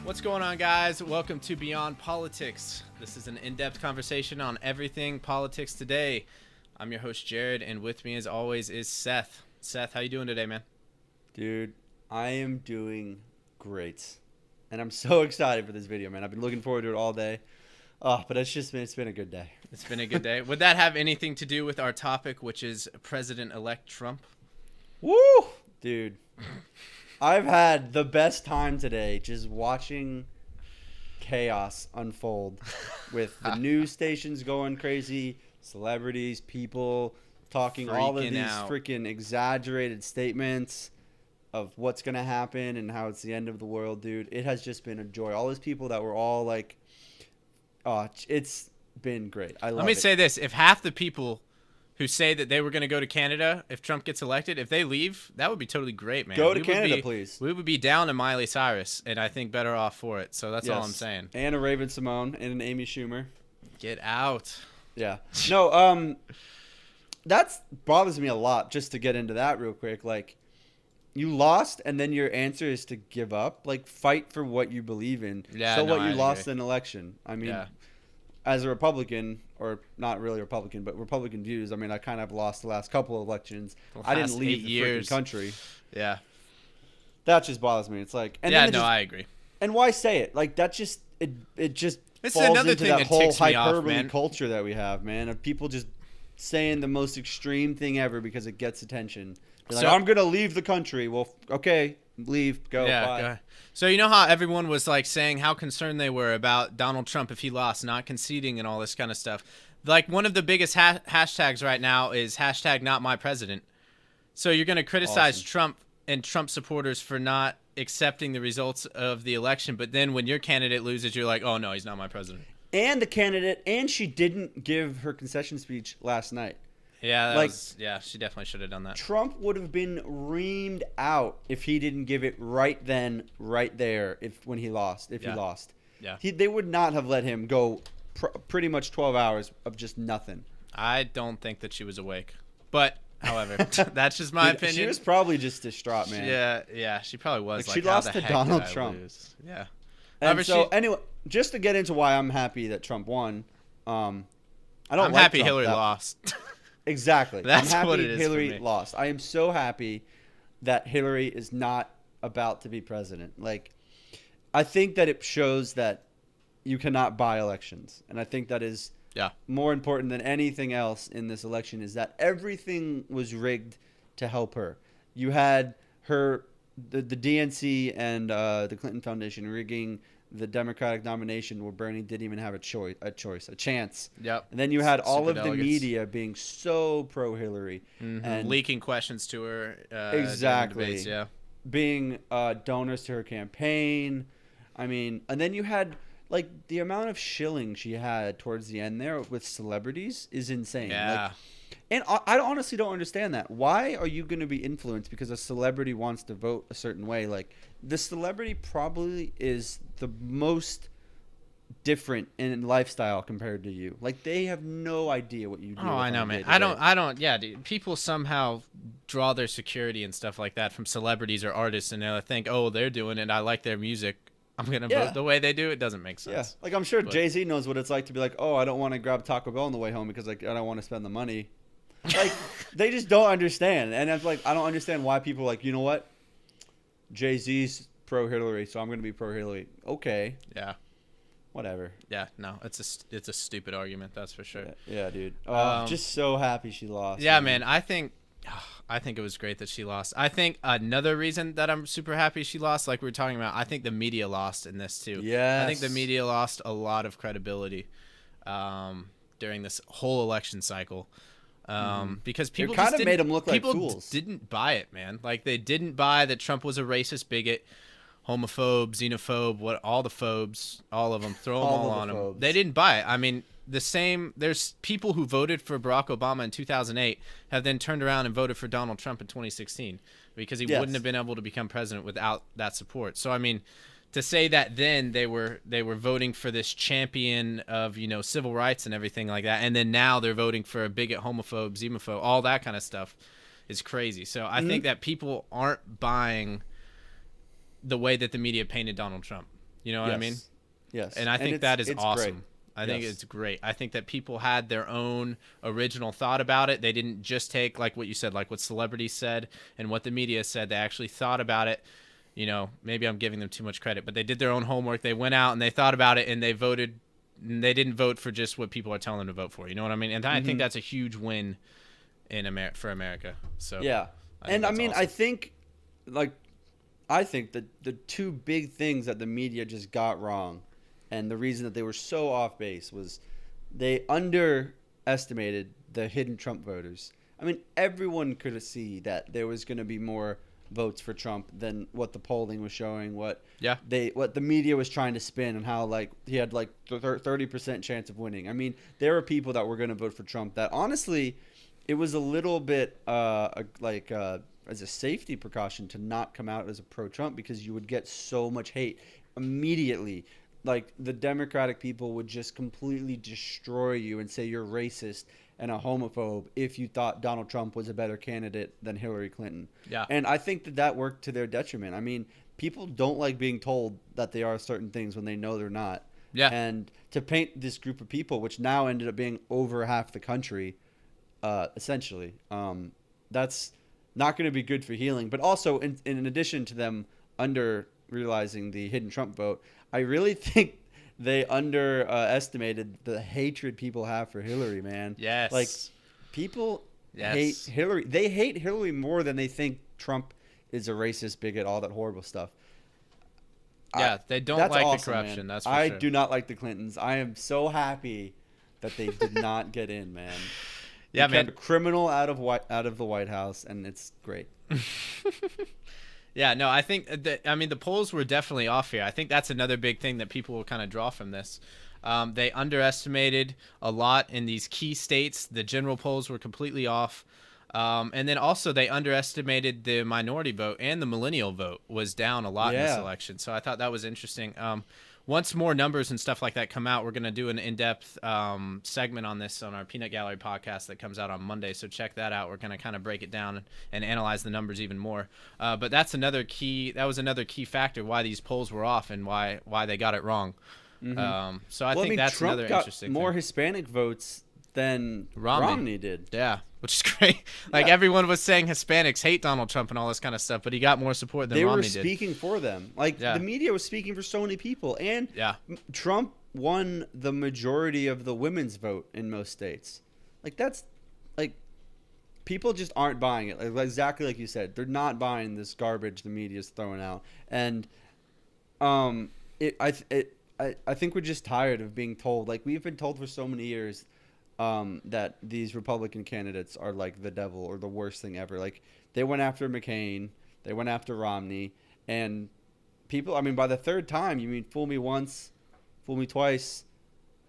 What's going on, guys? Welcome to Beyond Politics. This is an in-depth conversation on everything politics today. I'm your host, Jared, and with me, as always, is Seth. Seth, how you doing today, man? Dude, I am doing great. And I'm so excited for this video, man. I've been looking forward to it all day. But it's been a good day. It's been a good day. Would that have anything to do with our topic, which is President-elect Trump? Woo! Dude, I've had the best time today just watching chaos unfold with the news stations going crazy, celebrities, people talking all of Freaking these out. freaking exaggerated statements of what's going to happen and how it's the end of the world, dude. It has just been a joy. All those people that were all like, oh, it's been great. I love it. Let me say this. If half the people who say that they were going to go to Canada if Trump gets elected, if they leave, that would be totally great, man. Go to Canada, please. We would be down to Miley Cyrus, and I think better off for it. So that's all I'm Yes. saying. And a Raven Simone and an Amy Schumer. Get out. Yeah. No, that bothers me a lot, just to get into that real quick. Like, you lost, and then your answer is to give up. Like, fight for what you believe in. Yeah, so no, what, you I lost agree. an election. I mean, Yeah. as a Republican, or not really Republican, but Republican views, I mean, I kind of lost the last couple of elections. The I didn't last leave 8 the years. freaking country. Yeah. That just bothers me. It's like, and Yeah, then it no, just, I agree. and why say it? Like, that just, it just It's falls another into thing that that whole ticks me off, hyperbole man. culture that we have, man, of people just saying the most extreme thing ever because it gets attention. They're So- like, I'm gonna leave the country. Well, okay, leave, go, Yeah. bye. Go ahead. So you know how everyone was like saying how concerned they were about Donald Trump if he lost, not conceding and all this kind of stuff. Like one of the biggest hashtags right now is hashtag not my president. So you're going to criticize Awesome. Trump and Trump supporters for not accepting the results of the election. But then when your candidate loses, you're like, oh, no, he's not my president. And the candidate, and she didn't give her concession speech last night. Yeah, Like- yeah, she definitely should have done that. Trump would have been reamed out if he didn't give it right then, right there. When he lost, Yeah. he lost, Yeah. they would not have let him go. Pretty much 12 hours of just nothing. I don't think that she was awake. But, however, that's just my Dude, opinion. She was probably just distraught, man. Yeah, she probably was. Like, Like, she how lost the to heck Donald did I Trump. lose? Yeah. And However, so, she- anyway, just to get into why I'm happy that Trump won, I don't. I'm like happy Trump Hillary that- lost. Exactly. That's I'm happy what it is for Hillary me. lost. I am so happy that Hillary is not about to be president. Like, I think that it shows that you cannot buy elections, and I think that is Yeah. more important than anything else in this election is that everything was rigged to help her. You had the DNC and the Clinton Foundation rigging the Democratic nomination where Bernie didn't even have a chance. Yep. And then you had all of the Superdelegates. media being so pro Hillary and Leaking questions to her. During the Exactly. debates, yeah. being donors to her campaign. I mean, and then you had like the amount of shilling she had towards the end there with celebrities is insane. Yeah. Like, and I honestly don't understand that. Why are you going to be influenced because a celebrity wants to vote a certain way? Like, the celebrity probably is the most different in lifestyle compared to you. Like, they have no idea what you do. Oh, I know, man. I don't. Yeah, dude. People somehow draw their security and stuff like that from celebrities or artists, and they think, oh, they're doing it. I like their music. I'm gonna Yeah. vote the way they do. It doesn't make Yeah, sense. like I'm sure But- Jay-Z knows what it's like to be like, oh, I don't want to grab Taco Bell on the way home because like I don't want to spend the money. Like, they just don't understand, and it's like I don't understand why people are like, you know what, Jay-Z's pro Hillary, so I'm gonna be pro Hillary. Okay, Yeah. whatever. Yeah. No, it's a stupid argument. That's for sure. Yeah, dude. Um, Just so happy she lost. Yeah, man. I think it was great that she lost. I think another reason that I'm super happy she lost, like we were talking about, I think the media lost in this too. Yes. I think the media lost a lot of credibility during this whole election cycle. Because people kinda just didn't- made 'em look like people fools. didn't buy it, man. Like they didn't buy that Trump was a racist bigot, homophobe, xenophobe, what all the phobes, all of them, throw them All all of on the them. phobes. They didn't buy it. I mean, there's people who voted for Barack Obama in 2008 have then turned around and voted for Donald Trump in 2016 because he Yes. wouldn't have been able to become president without that support. So I mean, to say that then they were voting for this champion of, you know, civil rights and everything like that, and then now they're voting for a bigot, homophobe, xenophobe, all that kind of stuff is crazy. So I think that people aren't buying the way that the media painted Donald Trump. You know what I mean? Yes. And I think that is it's awesome. great. I think Yes. it's great. I think that people had their own original thought about it. They didn't just take like what you said, like what celebrities said and what the media said. They actually thought about it. You know, maybe I'm giving them too much credit, but they did their own homework. They went out and they thought about it and they voted. And they didn't vote for just what people are telling them to vote for. You know what I mean? And I think that's a huge win for America. So Yeah. I mean, awesome. I think that the two big things that the media just got wrong, and the reason that they were so off base, was they underestimated the hidden Trump voters. I mean, everyone could see that there was going to be more votes for Trump than what the polling was showing, what the media was trying to spin, and how like he had like 30% chance of winning. I mean, there were people that were going to vote for Trump that honestly, it was a little bit as a safety precaution to not come out as a pro-Trump, because you would get so much hate immediately. Like the Democratic people would just completely destroy you and say you're racist and a homophobe if you thought Donald Trump was a better candidate than Hillary Clinton. Yeah. And I think that worked to their detriment. I mean, people don't like being told that they are certain things when they know they're not. Yeah. And to paint this group of people, which now ended up being over half the country, essentially, that's not going to be good for healing. But also, in addition to them under realizing the hidden Trump vote, I really think they underestimated the hatred people have for Hillary, man. Yes. Like, people Yes. hate Hillary. They hate Hillary more than they think Trump is a racist, bigot, all that horrible stuff. Yeah, they don't That's like the awesome, corruption. man. That's for I sure. do not like the Clintons. I am so happy that they did not get in, man. Yeah, We man. kept a criminal out of the White House, and it's great. Yeah, no, I think I mean, the polls were definitely off here. I think that's another big thing that people will kind of draw from this. They underestimated a lot in these key states. The general polls were completely off. And then also they underestimated the minority vote, and the millennial vote was down a lot in this Yeah. election. So I thought that was interesting. Once more numbers and stuff like that come out, we're going to do an in-depth segment on this on our Peanut Gallery podcast that comes out on Monday. So check that out. We're going to kind of break it down and analyze the numbers even more. But that was another key factor why these polls were off and why they got it wrong. So I think that's Trump another got interesting more thing. Hispanic votes than Romney. Romney did. Yeah, which is great. Like Yeah. Everyone was saying Hispanics hate Donald Trump and all this kind of stuff, but he got more support than They Romney were did. speaking for them. Like, Yeah. the media was speaking for so many people. And Yeah. Trump won the majority of the women's vote in most states. Like, that's like, people just aren't buying it. Like, exactly like you said, they're not buying this garbage the media's throwing out. And I think we're just tired of being told. Like, we've been told for so many years that these Republican candidates are like the devil or the worst thing ever. Like, they went after McCain, they went after Romney, and people, I mean, by the third time, you mean fool me once, fool me twice.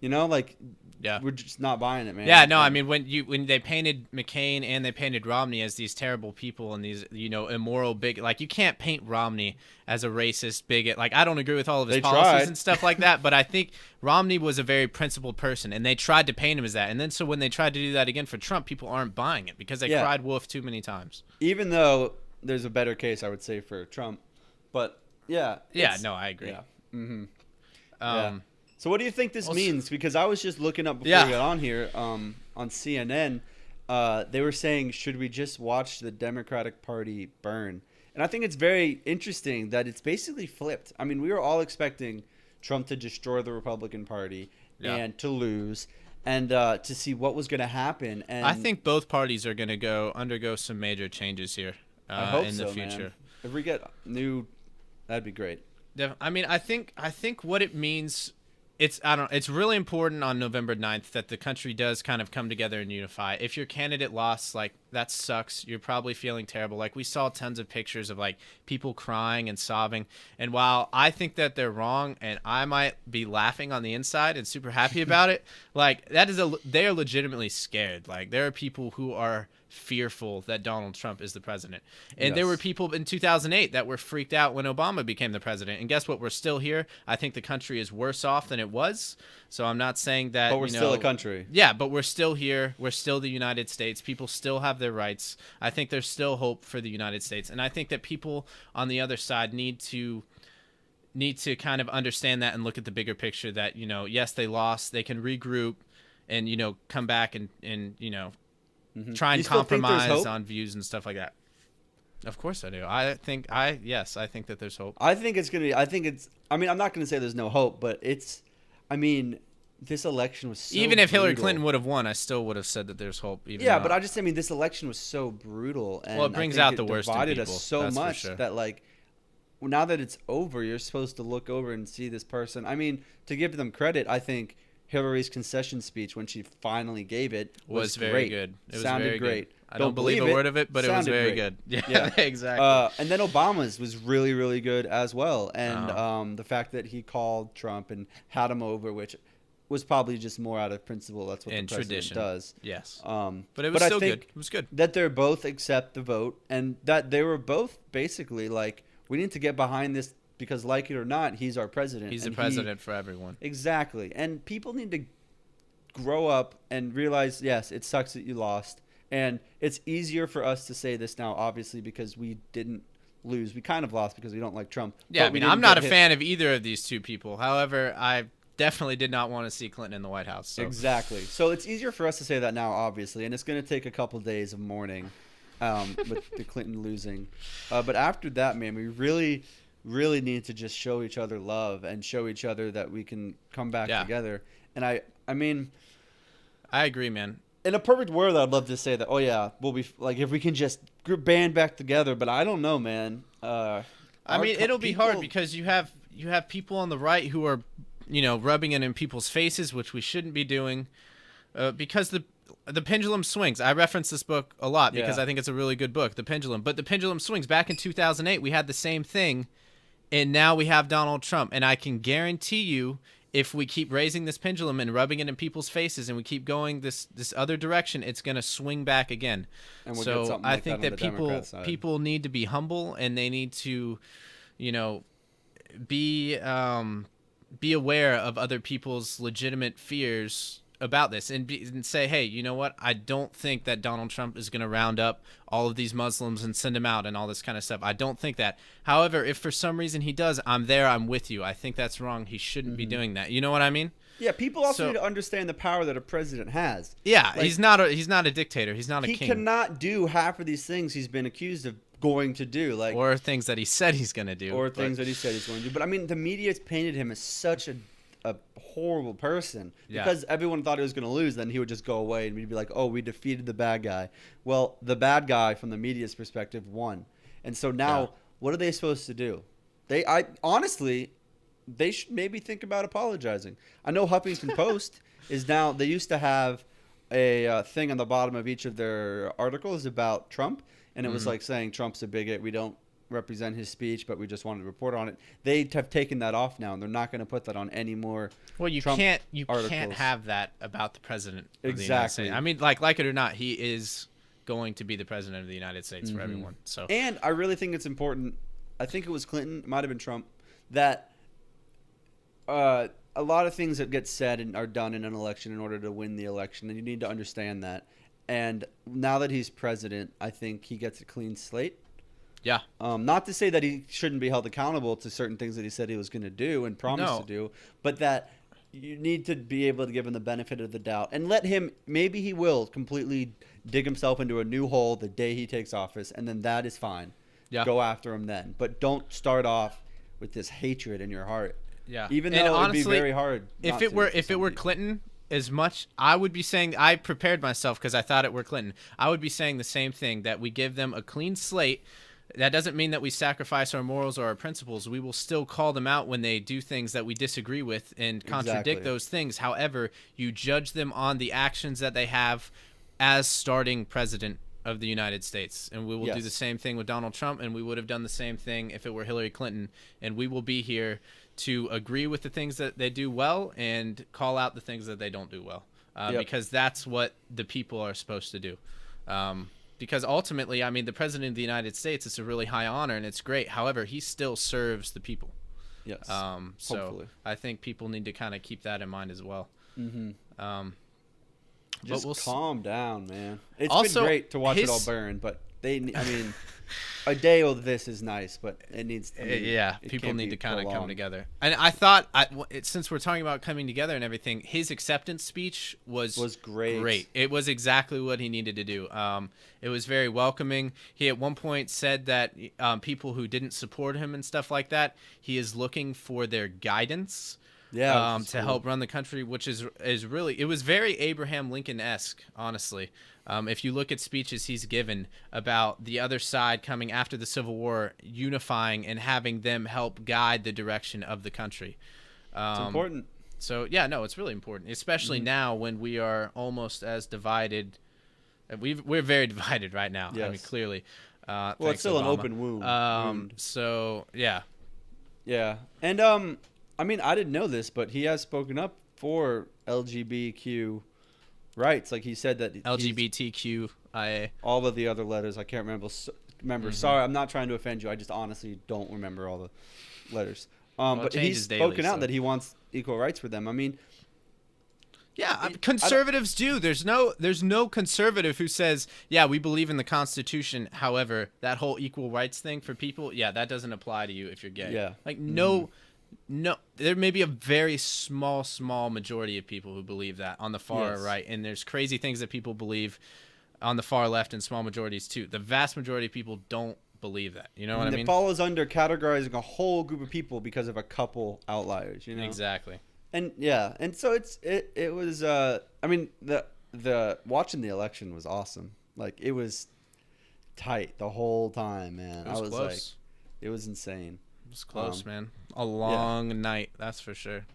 You know, like, Yeah. we're just not buying it, man. Yeah, no, I And- mean when they painted McCain and they painted Romney as these terrible people and these immoral bigot, like you can't paint Romney as a racist bigot. Like I don't agree with all of his They policies tried. and stuff like that, but I think Romney was a very principled person, and they tried to paint him as that. And then so when they tried to do that again for Trump, people aren't buying it because they Yeah. cried wolf too many times. even though there's a better case, I would say, for Trump. But yeah, Yeah, it's- no, I agree. Yeah. Mm-hmm. Um, So what do you think this Also- means? Because I was just looking up before Yeah. we got on here on CNN. They were saying, should we just watch the Democratic Party burn? And I think it's very interesting that it's basically flipped. I mean, we were all expecting Trump to destroy the Republican Party Yeah. and to lose, and to see what was going to happen. And I think both parties are going to undergo some major changes here I hope in so, the future. man. If we get new, that'd be great. I mean, I think what it means, it's really important on November 9th that the country does kind of come together and unify. If your candidate lost, like that sucks. You're probably feeling terrible. Like we saw tons of pictures of like people crying and sobbing. And while I think that they're wrong and I might be laughing on the inside and super happy about it, like they are legitimately scared. Like there are people who are fearful that Donald Trump is the president. And there Yes. were people in 2008 that were freaked out when Obama became the president. And guess what? We're still here. I think the country is worse off than it was. So I'm not saying that, But we're still a country. Yeah, but we're still here. We're still the United States. People still have their rights. I think there's still hope for the United States. And I think that people on the other side need to need to kind of understand that and look at the bigger picture that, yes, they lost. They can regroup and, come back and try and You still think there's compromise hope? on views and stuff like that. Of course I do. Yes, I think that there's hope. I think it's gonna be. I mean, I'm not gonna say there's no hope, but it's. I mean, this election was so Even if Hillary brutal. Clinton would have won, I still would have said that there's hope. Even Yeah, though- but I mean, this election was so brutal, and Well, it brings I think out the worst in divided people, us so that's for much sure. that like, now that it's over, you're supposed to look over and see this person. I mean, to give them credit, I think Hillary's concession speech when she finally gave it was very great. good. It was Sounded very great. good. I don't believe a word of it, but it was Sounded very great. good. Yeah, Yeah. exactly. And then Obama's was really, really good as well. And the fact that he called Trump and had him over, which was probably just more out of principle. That's what And the president tradition. does. Yes. But But it was I still think good. It was good. that they're both accept the vote and that they were both basically like, we need to get behind this because, like it or not, he's our president. He's the And president for everyone. Exactly. And people need to grow up and realize, yes, it sucks that you lost. And it's easier for us to say this now, obviously, because we didn't lose. We kind of lost because we don't like Trump. Yeah, but I we mean, I'm didn't not get a hit. fan of either of these two people. However, I definitely did not want to see Clinton in the White House. So. Exactly. So it's easier for us to say that now, obviously, and it's going to take a couple days of mourning with the Clinton losing. But after that, man, we really, really need to just show each other love and show each other that we can come back Yeah. together. And I mean, I agree, man. in a perfect world, I'd love to say that, oh, yeah, we'll be like, if we can just band back together. But I don't know, man. I mean, it'll be hard because you have people on the right who are, rubbing it in people's faces, which we shouldn't be doing, because the pendulum swings. I reference this book a lot because Yeah. I think it's a really good book, The Pendulum. But the pendulum swings. Back in 2008, we had the same thing, and now we have Donald Trump. And I can guarantee you, if we keep raising this pendulum and rubbing it in people's faces, and we keep going this other direction, it's going to swing back again. And we'll get So something I like think that on that the Democrat side. people need to be humble, and they need to, be aware of other people's legitimate fears about this, and say, hey, you know what? I don't think that Donald Trump is going to round up all of these Muslims and send them out and all this kind of stuff. I don't think that. However, if for some reason he does, I'm there. I'm with you. I think that's wrong. He shouldn't be doing that. You know what I mean? Yeah, people also So- need to understand the power that a president has. Yeah, Like, he's not a dictator. He's not a He king. cannot do half of these things he's been accused of going to do, like or things that he said he's going to do. or but- things that he said he's going to do. But I mean, the media's painted him as such a horrible person Yeah. because everyone thought he was going to lose. Then he would just go away and we'd be like, "Oh, we defeated the bad guy." Well, the bad guy, from the media's perspective, won, and so now Yeah. what are they supposed to do? I honestly, they should maybe think about apologizing. I know Huffington Post is now. They used to have a thing on the bottom of each of their articles about Trump, and it was like saying Trump's a bigot. We don't represent his speech, but we just wanted to report on it. They have taken that off now, and they're not going to put that on any more. Well, you Trump can't articles. have that about the president of the United Exactly. States. I mean, like it or not, he is going to be the president of the United States for everyone. So And I really think it's important. I think it was Clinton, it might have been Trump, that a lot of things that get said and are done in an election in order to win the election, and you need to understand that. And now that he's president, I think he gets a clean slate. yeah, Not to say that he shouldn't be held accountable to certain things that he said he was going to do and promised No. to do, but that you need to be able to give him the benefit of the doubt and let him, maybe he will completely dig himself into a new hole the day he takes office, and then that is fine. Yeah. Go after him then. But don't start off with this hatred in your heart. yeah. Even And though it would be honestly, very hard. if not it to were for if it some were people. Clinton, as much I would be saying, I prepared myself because I thought it were Clinton. I would be saying the same thing, that we give them a clean slate. That doesn't mean that we sacrifice our morals or our principles. We will still call them out when they do things that we disagree with and contradict Exactly. those things. However, you judge them on the actions that they have as starting president of the United States. And we will do Yes. the same thing with Donald Trump, and we would have done the same thing if it were Hillary Clinton. And we will be here to agree with the things that they do well and call out the things that they don't do well, Yep. because that's what the people are supposed to do. Because ultimately, I mean, the president of the United States, it's a really high honor and it's great. However, he still serves the people. Yes. So Hopefully. I think people need to kind of keep that in mind as well. Mm-hmm. But Just we'll s- calm down, man. It's Also, been great to watch it all his- burn, but I mean, a day of this is nice, but it needs. Yeah, it people can't need be to kind of come prolonged. together. And I thought, since we're talking about coming together and everything, his acceptance speech was great. Great. It was exactly what he needed to do. It was very welcoming. He at one point said that people who didn't support him and stuff like that, he is looking for their guidance. Yeah, which is to cool. help run the country, which is really, it was very Abraham Lincoln-esque, honestly. If you look at speeches he's given about the other side coming after the Civil War, unifying and having them help guide the direction of the country. It's important. So yeah, no, it's really important, especially now when we are almost as divided. We're very divided right now. I mean, Yes. clearly. Well, Thanks, it's still an Obama. open wound. So yeah. Yeah, and I mean, I didn't know this, but he has spoken up for LGBTQ rights. Like he said that LGBTQIA. all of the other letters. I can't remember. Sorry, I'm not trying to offend you. I just honestly don't remember all the letters. Well, it But he's changes daily, spoken out so. that he wants equal rights for them. I mean, Yeah, conservatives do. There's no conservative who says, "Yeah, we believe in the Constitution." However, that whole equal rights thing for people, yeah, that doesn't apply to you if you're gay. Yeah. Like no, there may be a very small majority of people who believe that on the far Yes. right, and there's crazy things that people believe on the far left and small majorities too. The vast majority of people don't believe that. You know what I and mean? it falls under categorizing a whole group of people because of a couple outliers. You know, Exactly. And yeah, and so it was. I mean, the watching the election was awesome. Like it was tight the whole time, man. It was I was close. like, it was insane. It was close, Um, man. A long night, that's for sure.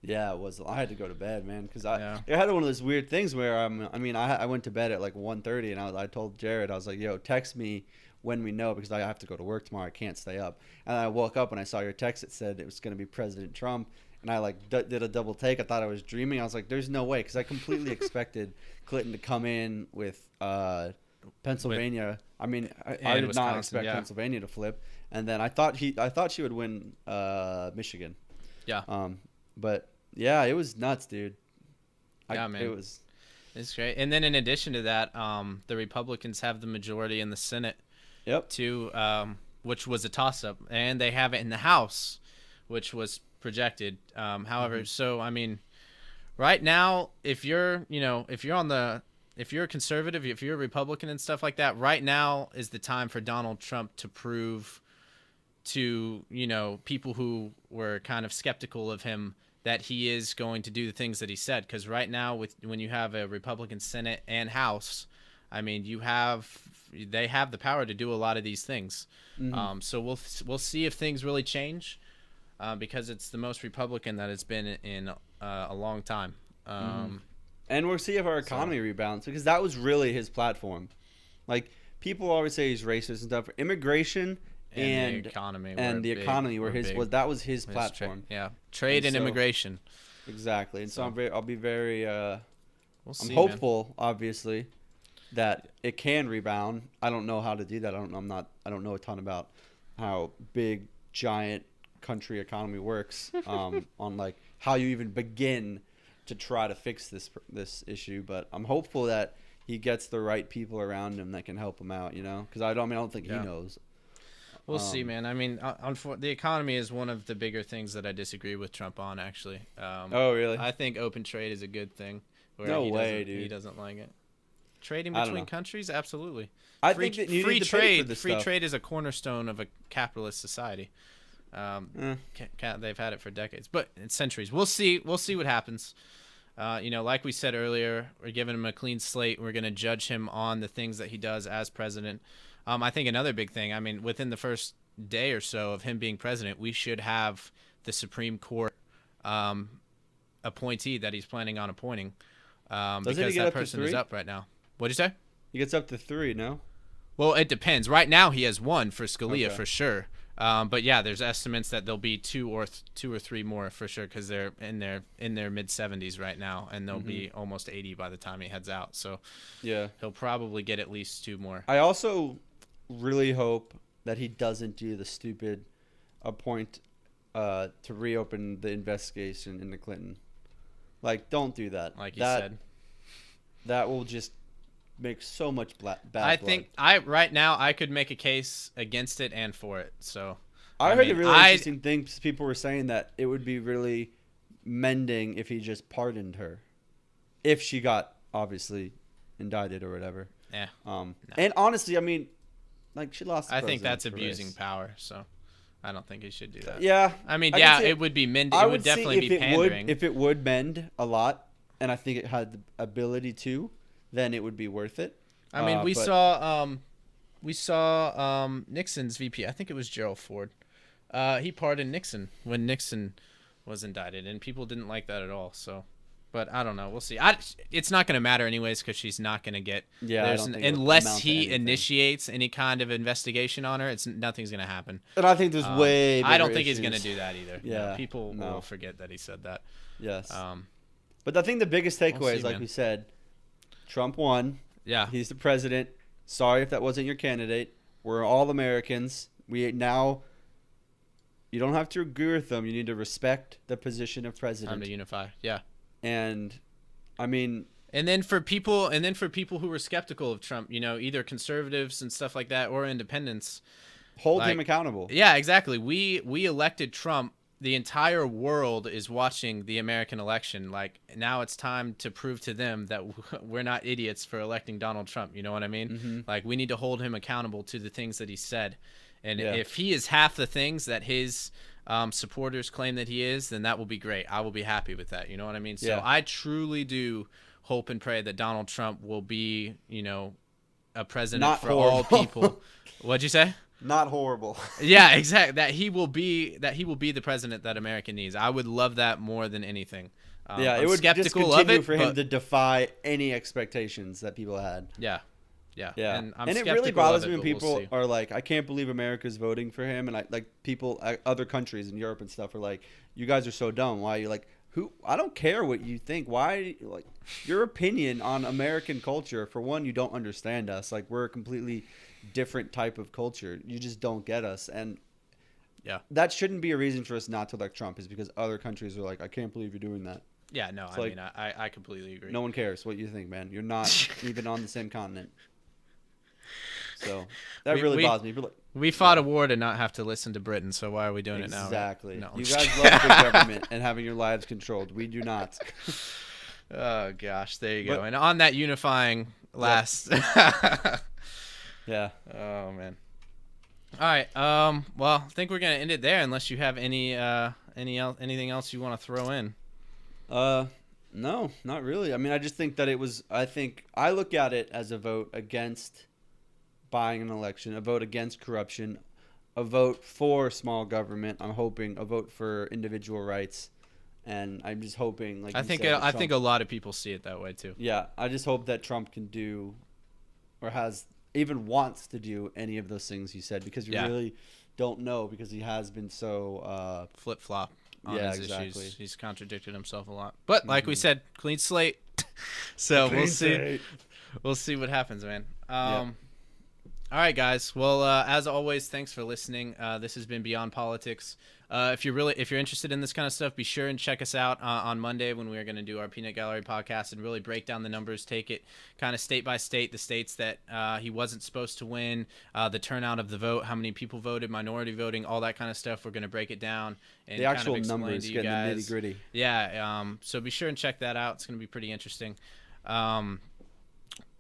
Yeah, it was. I had to go to bed, man, because Yeah. I had one of those weird things where I went to bed at like 1:30, and I told Jared, I was like, yo, text me when we know because I have to go to work tomorrow. I can't stay up. And I woke up and I saw your text. It said it was going to be President Trump. And I like did a double take. I thought I was dreaming. I was like, "There's no way," because I completely expected Clinton to come in with Pennsylvania. I mean, I did not Wisconsin, expect yeah. Pennsylvania to flip. And then I thought she would win Michigan. Yeah. But yeah, it was nuts, dude. Yeah, man. It was. It's great. And then in addition to that, the Republicans have the majority in the Senate Yep. too, which was a toss-up, and they have it in the House, which was projected. However, so I mean, right now, if you're a conservative, if you're a Republican and stuff like that, right now is the time for Donald Trump to prove to people who were kind of skeptical of him that he is going to do the things that he said. Because right now, when you have a Republican Senate and House, I mean, they have the power to do a lot of these things. So we'll see if things really change, because it's the most Republican that it's been in a long time. And we'll see if our economy rebounds, because that was really his platform. Like, people always say he's racist and stuff. Immigration and the economy were that was his platform. Trade and so- immigration. Exactly. And so I'll be very We'll I'm see, man. hopeful, obviously, that it can rebound. I don't know how to do that. I don't know a ton about how big, giant country economy works. On like how you even begin to try to fix this issue. But I'm hopeful that he gets the right people around him that can help him out. Because I don't think he knows. We'll see, man. I mean, the economy is one of the bigger things that I disagree with Trump on, actually. Oh, really? I think open trade is a good thing. Where No he way, doesn't- He dude. doesn't like it. Trading I don't between know. countries, absolutely. I free, think that you free need to pay trade. for this Free stuff. trade is a cornerstone of a capitalist society. They've had it for decades, but in centuries. We'll see. We'll see what happens. Like we said earlier, we're giving him a clean slate. We're going to judge him on the things that he does as president. I think another big thing, I mean, within the first day or so of him being president, we should have the Supreme Court appointee that he's planning on appointing, because get that up to person is 3? up right now. What'd you say? He gets up to 3, no? Well, it depends. Right now, he has one for Scalia Okay. for sure. But yeah, there's estimates that there'll be two or three more for sure, because they're in their mid 70s right now, and they'll be almost 80 by the time he heads out. So Yeah. he'll probably get at least 2 more. I also really hope that he doesn't do the stupid appoint to reopen the investigation into Clinton. Like, don't do that. Like you that, said, that will just make so much bad I blood. think right now I could make a case against it and for it. So I heard mean, a really interesting thing. People were saying that it would be really mending if he just pardoned her, if she got obviously indicted or whatever. Yeah. And honestly, I mean, like she lost. The I think that's presidential abusing race. power. So I don't think he should do that. Yeah. I mean, I yeah, can see it would be mending. I It would see definitely if be it pandering. If it would mend a lot, and I think it had the ability to, then it would be worth it. I mean, we but- saw Nixon's VP. I think it was Gerald Ford. He pardoned Nixon when Nixon was indicted, and people didn't like that at all. So, but I don't know. We'll see. It's not going to matter anyways because she's not going to get. Yeah, I don't think it'll unless amount to he anything. initiates any kind of investigation on her, nothing's going to happen. And I think there's way. I don't bigger think he's going to issues. do that either. Yeah, No, people no. will forget that he said that. Yes. Um, But I think the biggest takeaway We'll see, is, like man. we said, Trump won. yeah. He's the president. Sorry if that wasn't your candidate. We're all Americans. We now. You don't have to agree with them. You need to respect the position of Time president. to unify. Yeah. And, I mean, And then for people who were skeptical of Trump, either conservatives and stuff like that or independents. hold Like, him accountable. Yeah, exactly. We elected Trump. The entire world is watching the American election. Like now it's time to prove to them that we're not idiots for electing Donald Trump. You know what I mean? Mm-hmm. Like we need to hold him accountable to the things that he said. And Yeah. if he is half the things that his supporters claim that he is, then that will be great. I will be happy with that. You know what I mean? So Yeah. I truly do hope and pray that Donald Trump will be, a president Not for all horrible. people. What'd you say? Not horrible. Yeah, exactly. That he will be the president that America needs. I would love that more than anything. Yeah, I'm it would just skeptical of continue it, for him but- to defy any expectations that people had. Yeah, yeah, Yeah, And, I'm it skeptical really of bothers it, me when but we'll people see. are like, "I can't believe America's voting for him," and people, other countries in Europe and stuff are like, "You guys are so dumb. Why are you like who? I don't care what you think. Why like your opinion on American culture? For one, you don't understand us. Like we're a completely different type of culture. You just don't get us, and Yeah, that shouldn't be a reason for us not to elect Trump. Is because other countries are like, "I can't believe you're doing that." yeah. No, I like- mean, I completely agree. No one cares what you think, man. You're not even on the same continent. So that We- really we- bothers me. People are like, We fought a war to not have to listen to Britain, so why are we doing it now? Right? exactly. No, I'm You just guys kidding. love big government and having your lives controlled. We do not. Oh gosh, there you go. But- And on that unifying last. Yeah. Oh man. All right. Well, I think we're gonna end it there, unless you have anything else you want to throw in. No, not really. I mean, I just think that it was. I look at it as a vote against buying an election, a vote against corruption, a vote for small government. I'm hoping a vote for individual rights, and I'm just hoping, like I you think said, that I think a Trump- lot of people see it that way too. Yeah, I just hope that Trump can do, or has even wants to do any of those things you said, because you Yeah. really don't know, because he has been so. Flip flop on Yeah, his exactly. issues. He's contradicted himself a lot. But like we said, clean slate. So we'll see. We'll see what happens, man. All right, guys. Well, as always, thanks for listening. This has been Beyond Politics. If you're interested in this kind of stuff, be sure and check us out on Monday when we are going to do our Peanut Gallery podcast and really break down the numbers, take it kind of state by state, the states that he wasn't supposed to win, the turnout of the vote, how many people voted, minority voting, all that kind of stuff. We're going to break it down and The kind actual of explain numbers, to you getting the guys. nitty gritty. Yeah. So be sure and check that out. It's going to be pretty interesting.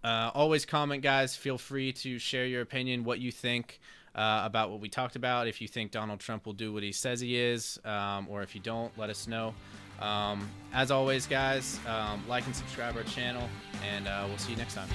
Always comment, guys. Feel free to share your opinion, what you think about what we talked about. If you think Donald Trump will do what he says he is, or if you don't, let us know. As always, guys, like and subscribe our channel, and we'll see you next time.